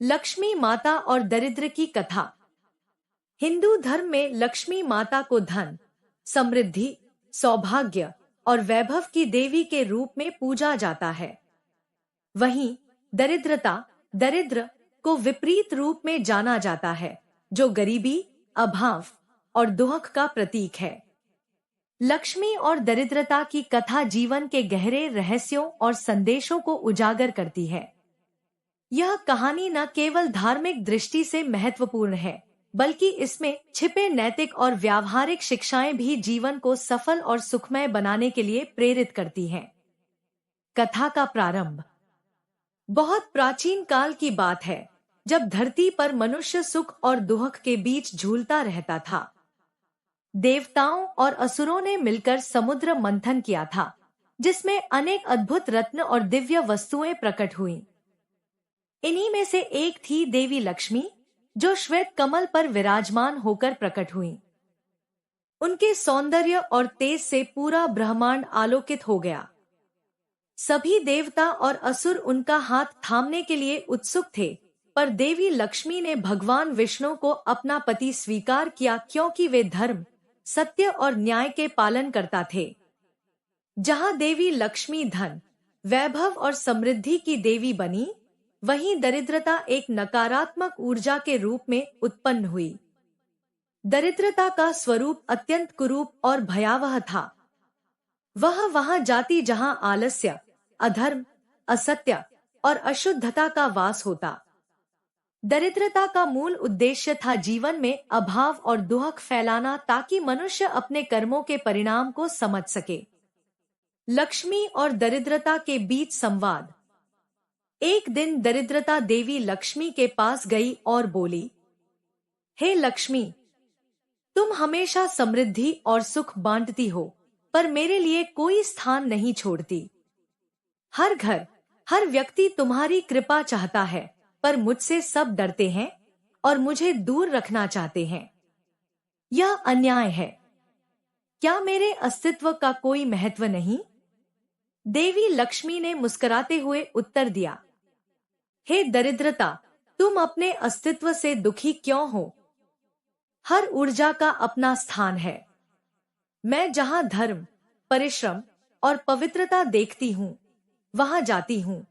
लक्ष्मी माता और दरिद्र की कथा। हिंदू धर्म में लक्ष्मी माता को धन, समृद्धि, सौभाग्य और वैभव की देवी के रूप में पूजा जाता है। वहीं दरिद्र को विपरीत रूप में जाना जाता है, जो गरीबी, अभाव और दुख का प्रतीक है। लक्ष्मी और दरिद्रता की कथा जीवन के गहरे रहस्यों और संदेशों को उजागर करती है। यह कहानी न केवल धार्मिक दृष्टि से महत्वपूर्ण है, बल्कि इसमें छिपे नैतिक और व्यावहारिक शिक्षाएं भी जीवन को सफल और सुखमय बनाने के लिए प्रेरित करती हैं। कथा का प्रारंभ बहुत प्राचीन काल की बात है, जब धरती पर मनुष्य सुख और दुख के बीच झूलता रहता था। देवताओं और असुरों ने मिलकर समुद्र मंथन किया था, जिसमें अनेक अद्भुत रत्न और दिव्य वस्तुएं प्रकट हुईं। इन्हीं में से एक थी देवी लक्ष्मी, जो श्वेत कमल पर विराजमान होकर प्रकट हुई। उनके सौंदर्य और तेज से पूरा ब्रह्मांड आलोकित हो गया। सभी देवता और असुर उनका हाथ थामने के लिए उत्सुक थे, पर देवी लक्ष्मी ने भगवान विष्णु को अपना पति स्वीकार किया, क्योंकि वे धर्म, सत्य और न्याय के पालन करता थे। जहां देवी लक्ष्मी धन, वैभव और समृद्धि की देवी बनी, वहीं दरिद्रता एक नकारात्मक ऊर्जा के रूप में उत्पन्न हुई। दरिद्रता का स्वरूप अत्यंत कुरूप और भयावह था। वह वहां जाति जहां आलस्य, अधर्म, असत्य और अशुद्धता का वास होता। दरिद्रता का मूल उद्देश्य था जीवन में अभाव और दुख फैलाना, ताकि मनुष्य अपने कर्मों के परिणाम को समझ सके। लक्ष्मी और दरिद्रता के बीच संवाद। एक दिन दरिद्रता देवी लक्ष्मी के पास गई और बोली, हे लक्ष्मी, तुम हमेशा समृद्धि और सुख बांटती हो, पर मेरे लिए कोई स्थान नहीं छोड़ती। हर घर, हर व्यक्ति तुम्हारी कृपा चाहता है, पर मुझसे सब डरते हैं और मुझे दूर रखना चाहते हैं। यह अन्याय है। क्या मेरे अस्तित्व का कोई महत्व नहीं? देवी लक्ष्मी ने मुस्कुराते हुए उत्तर दिया, हे दरिद्रता, तुम अपने अस्तित्व से दुखी क्यों हो? हर ऊर्जा का अपना स्थान है। मैं जहां धर्म, परिश्रम और पवित्रता देखती हूँ, वहां जाती हूँ।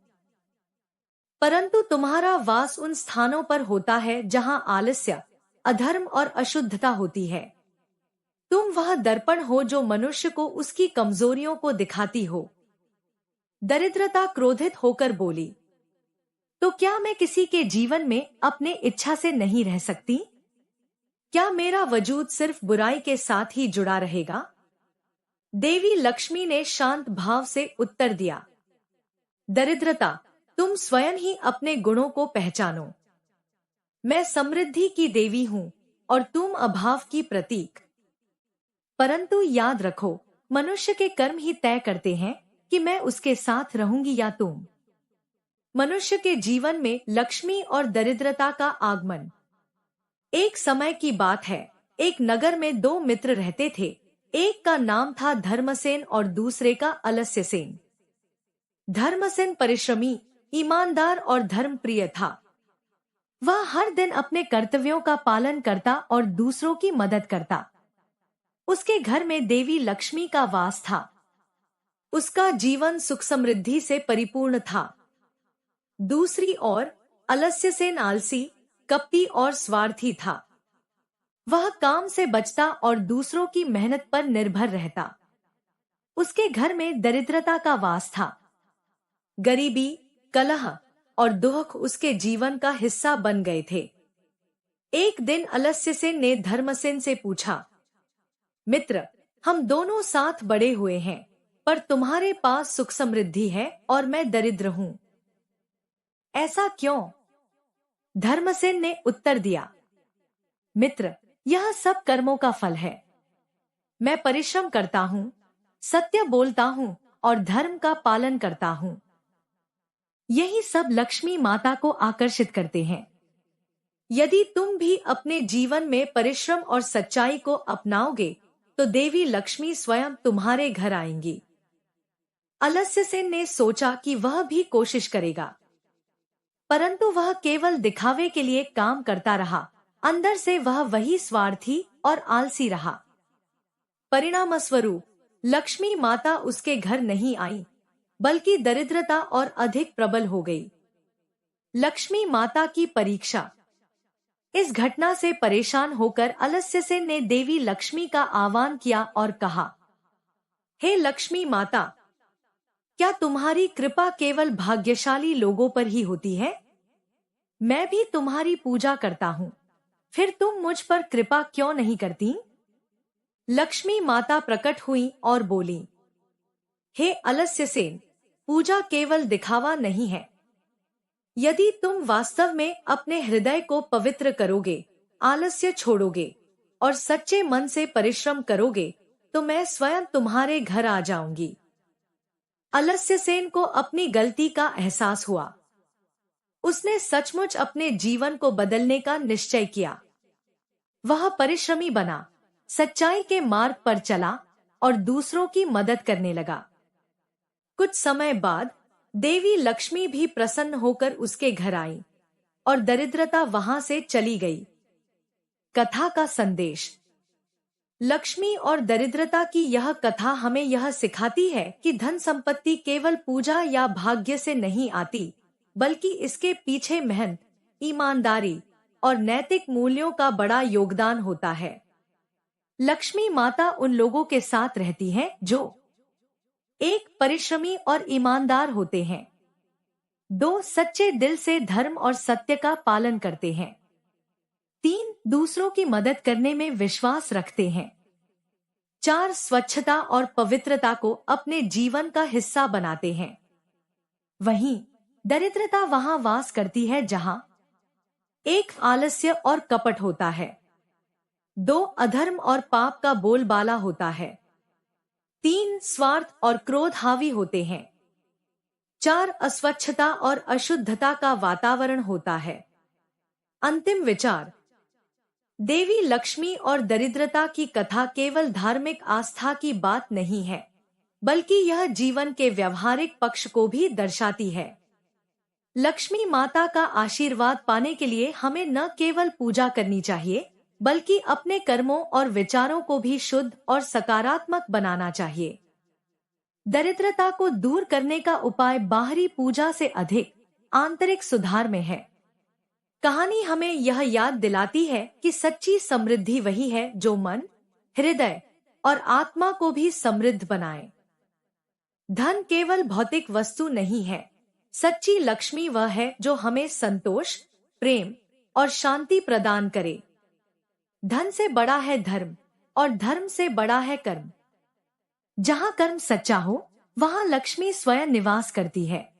परंतु तुम्हारा वास उन स्थानों पर होता है जहां आलस्य, अधर्म और अशुद्धता होती है। तुम वह दर्पण हो जो मनुष्य को उसकी कमजोरियों को दिखाती हो। दरिद्रता क्रोधित होकर बोली, तो क्या मैं किसी के जीवन में अपने इच्छा से नहीं रह सकती? क्या मेरा वजूद सिर्फ बुराई के साथ ही जुड़ा रहेगा? देवी लक्ष्मी ने शांत भाव से उत्तर दिया, दरिद्रता, तुम स्वयं ही अपने गुणों को पहचानो। मैं समृद्धि की देवी हूँ और तुम अभाव की प्रतीक। परंतु याद रखो, मनुष्य के कर्म ही तय करते हैं कि मैं उसके साथ रहूंगी या तुम। मनुष्य के जीवन में लक्ष्मी और दरिद्रता का आगमन। एक समय की बात है, एक नगर में दो मित्र रहते थे। एक का नाम था धर्मसेन और दूसरे का अलस्यसेन। धर्मसेन परिश्रमी, ईमानदार और धर्मप्रिय था। वह हर दिन अपने कर्तव्यों का पालन करता और दूसरों की मदद करता। उसके घर में देवी लक्ष्मी का वास था। उसका जीवन सुख समृद्धि से परिपूर्ण था। दूसरी ओर अलस्यसेन आलसी, कपटी और स्वार्थी था। वह काम से बचता और दूसरों की मेहनत पर निर्भर रहता। उसके घर में दरिद्रता का वास था। गरीबी, कलह और दुख उसके जीवन का हिस्सा बन गए थे। एक दिन अलस्यसेन ने धर्मसेन से पूछा, मित्र, हम दोनों साथ बड़े हुए हैं, पर तुम्हारे पास सुख समृद्धि है और मैं दरिद्र हूँ। ऐसा क्यों? धर्मसेन ने उत्तर दिया, मित्र, यह सब कर्मों का फल है। मैं परिश्रम करता हूँ, सत्य बोलता हूँ और धर्म का पालन करता हूँ। यही सब लक्ष्मी माता को आकर्षित करते हैं। यदि तुम भी अपने जीवन में परिश्रम और सच्चाई को अपनाओगे, तो देवी लक्ष्मी स्वयं तुम्हारे घर आएंगी। अलस्यसेन ने सोचा कि वह भी कोशिश करेगा। परंतु वह केवल दिखावे के लिए काम करता रहा। अंदर से वह वही स्वार्थी और आलसी रहा। परिणामस्वरूप लक्ष्मी माता उसके घर नहीं आई, बल्कि दरिद्रता और अधिक प्रबल हो गई। लक्ष्मी माता की परीक्षा। इस घटना से परेशान होकर अलस्यसेन ने देवी लक्ष्मी का आह्वान किया और कहा, हे लक्ष्मी माता, क्या तुम्हारी कृपा केवल भाग्यशाली लोगों पर ही होती है? मैं भी तुम्हारी पूजा करता हूँ, फिर तुम मुझ पर कृपा क्यों नहीं करती? लक्ष्मी माता प्रकट हुई और बोली, हे अलस्यसेन, पूजा केवल दिखावा नहीं है। यदि तुम वास्तव में अपने हृदय को पवित्र करोगे, आलस्य छोड़ोगे और सच्चे मन से परिश्रम करोगे, तो मैं स्वयं तुम्हारे घर आ जाऊंगी। अलस्यसेन को अपनी गलती का एहसास हुआ। उसने सचमुच अपने जीवन को बदलने का निश्चय किया। वह परिश्रमी बना, सच्चाई के मार्ग पर चला और दूसरों की मदद करने लगा। कुछ समय बाद देवी लक्ष्मी भी प्रसन्न होकर उसके घर आई और दरिद्रता वहां से चली गई। कथा का संदेश। लक्ष्मी और दरिद्रता की यह कथा हमें यह सिखाती है कि धन संपत्ति केवल पूजा या भाग्य से नहीं आती, बल्कि इसके पीछे मेहनत, ईमानदारी और नैतिक मूल्यों का बड़ा योगदान होता है। लक्ष्मी माता उन लोगों के साथ रहती हैं जो एक, परिश्रमी और ईमानदार होते हैं। 2, सच्चे दिल से धर्म और सत्य का पालन करते हैं। 3, दूसरों की मदद करने में विश्वास रखते हैं। 4, स्वच्छता और पवित्रता को अपने जीवन का हिस्सा बनाते हैं। वहीं दरिद्रता वहां वास करती है जहां 1, आलस्य और कपट होता है। 2, अधर्म और पाप का बोलबाला होता है। 3, स्वार्थ और क्रोध हावी होते हैं। 4, अस्वच्छता और अशुद्धता का वातावरण होता है। अंतिम विचार। देवी लक्ष्मी और दरिद्रता की कथा केवल धार्मिक आस्था की बात नहीं है, बल्कि यह जीवन के व्यवहारिक पक्ष को भी दर्शाती है। लक्ष्मी माता का आशीर्वाद पाने के लिए हमें न केवल पूजा करनी चाहिए, बल्कि अपने कर्मों और विचारों को भी शुद्ध और सकारात्मक बनाना चाहिए। दरिद्रता को दूर करने का उपाय बाहरी पूजा से अधिक आंतरिक सुधार में है। कहानी हमें यह याद दिलाती है कि सच्ची समृद्धि वही है जो मन, हृदय और आत्मा को भी समृद्ध बनाए। धन केवल भौतिक वस्तु नहीं है। सच्ची लक्ष्मी वह है जो हमें संतोष, प्रेम और शांति प्रदान करे। धन से बड़ा है धर्म और धर्म से बड़ा है कर्म। जहाँ कर्म सच्चा हो, वहाँ लक्ष्मी स्वयं निवास करती है।